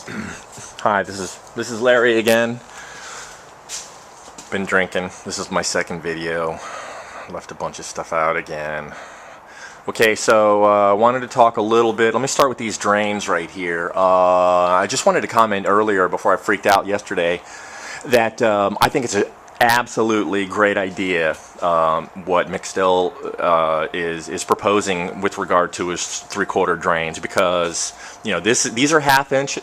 Hi, this is Larry again. Been drinking. This is my second video. Left a bunch of stuff out again. Okay, so I wanted to talk a little bit. Let me start with these drains right here. I just wanted to comment earlier before I freaked out yesterday that I think it's an absolutely great idea what Mixtel is proposing with regard to his 3/4 drains, because these are 1/2 inch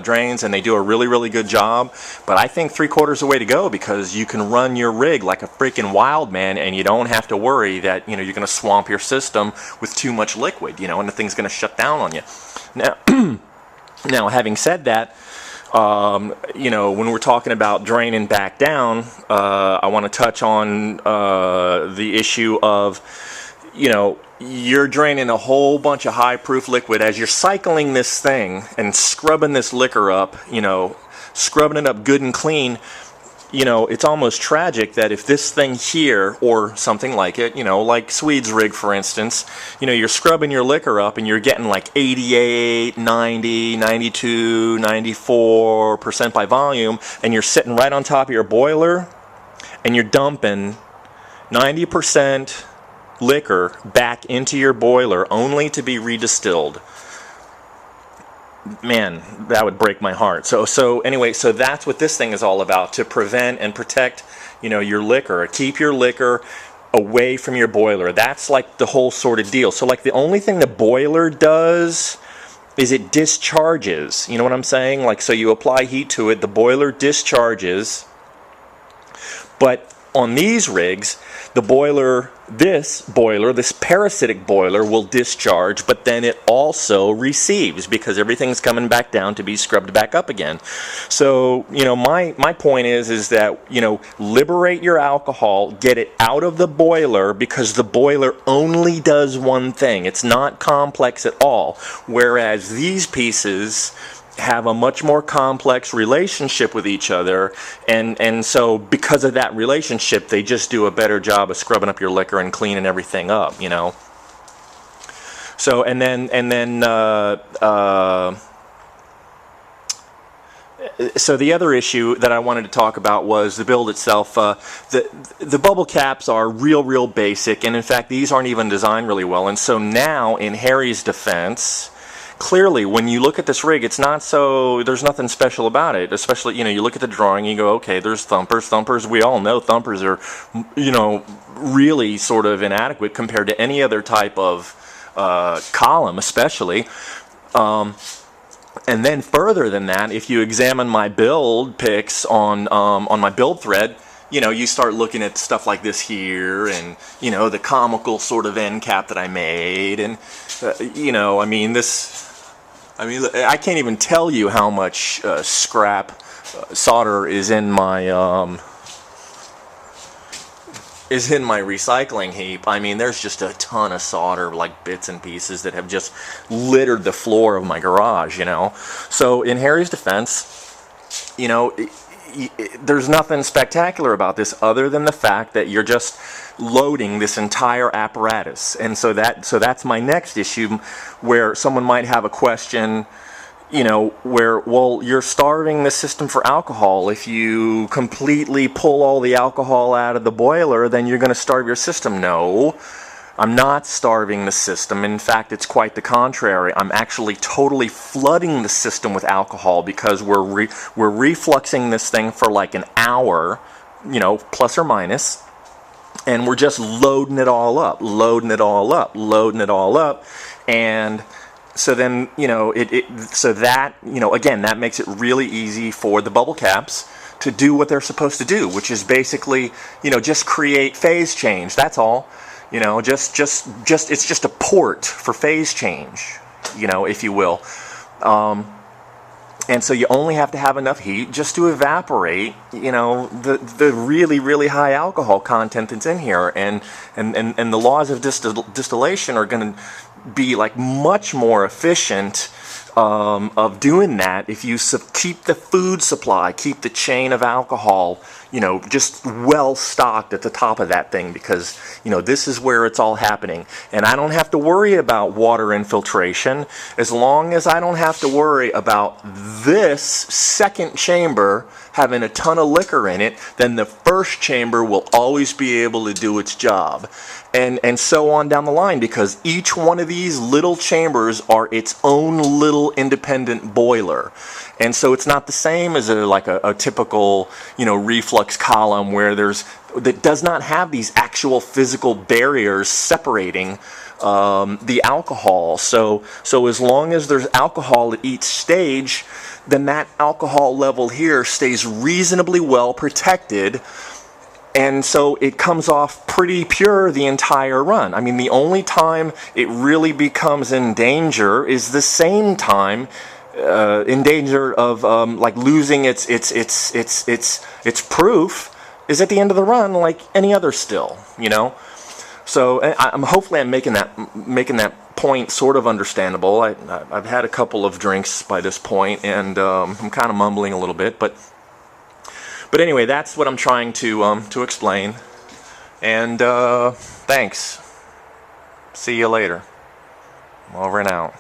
drains and they do a really good job, but I think 3/4 is the way to go, because you can run your rig like a freaking wild man and you don't have to worry that you're going to swamp your system with too much liquid, and the thing's going to shut down on you. Now having said that, when we're talking about draining back down, I want to touch on the issue of, you're draining a whole bunch of high-proof liquid as you're cycling this thing and scrubbing this liquor up, scrubbing it up good and clean. It's almost tragic that if this thing here, or something like it, like Swede's rig for instance, you're scrubbing your liquor up and you're getting like 88, 90, 92, 94% by volume, and you're sitting right on top of your boiler and you're dumping 90% liquor back into your boiler only to be redistilled. Man, that would break my heart. So anyway, so that's what this thing is all about, to prevent and protect, your liquor. Keep your liquor away from your boiler. That's like the whole sort of deal. So like the only thing the boiler does is it discharges. You know what I'm saying? Like, so you apply heat to it, the boiler discharges. But on these rigs, the boiler, this parasitic boiler will discharge, but then it also receives, because everything's coming back down to be scrubbed back up again. So, my point is that, liberate your alcohol, get it out of the boiler, because the boiler only does one thing. It's not complex at all. Whereas these pieces have a much more complex relationship with each other, and so because of that relationship, they just do a better job of scrubbing up your liquor and cleaning everything up, So and then so the other issue that I wanted to talk about was the build itself. The bubble caps are real basic, and in fact these aren't even designed really well. And so now, in Harry's defense, clearly, when you look at this rig, it's not so, there's nothing special about it. Especially, you look at the drawing, you go, okay, there's thumpers. Thumpers, we all know thumpers are, really sort of inadequate compared to any other type of column, especially. And then further than that, if you examine my build pics on my build thread, you start looking at stuff like this here, and the comical sort of end cap that I made, and I can't even tell you how much scrap solder is in my recycling heap. There's just a ton of solder, like bits and pieces, that have just littered the floor of my garage. So in Harry's defense, there's nothing spectacular about this other than the fact that you're just loading this entire apparatus. And so that's my next issue, where someone might have a question, where, well, you're starving the system for alcohol. If you completely pull all the alcohol out of the boiler, then you're going to starve your system. No, I'm not starving the system. In fact, it's quite the contrary. I'm actually totally flooding the system with alcohol, because we're refluxing this thing for like an hour, plus or minus, and we're just loading it all up, and so then, so that, again, that makes it really easy for the bubble caps to do what they're supposed to do, which is basically, just create phase change. That's all. It's just a port for phase change, if you will. And so you only have to have enough heat just to evaporate, the really high alcohol content that's in here. And the laws of distillation are going to be like much more efficient of doing that, if you keep the food supply, keep the chain of alcohol, you know, just well stocked at the top of that thing, because, you know, this is where it's all happening. And I don't have to worry about water infiltration as long as I don't have to worry about this second chamber having a ton of liquor in it. Then the first chamber will always be able to do its job. And so on down the line, because each one of these little chambers are its own little independent boiler. And so it's not the same as like a typical, you know, reflux column where that does not have these actual physical barriers separating the alcohol. So as long as there's alcohol at each stage, then that alcohol level here stays reasonably well protected. And so it comes off pretty pure the entire run. I mean, the only time it really becomes in danger is the same time in danger of like losing its proof is at the end of the run, like any other still, you know. So hopefully I'm making that point sort of understandable. I've had a couple of drinks by this point, and I'm kind of mumbling a little bit, but anyway, that's what I'm trying to explain. And thanks. See you later. Over and out.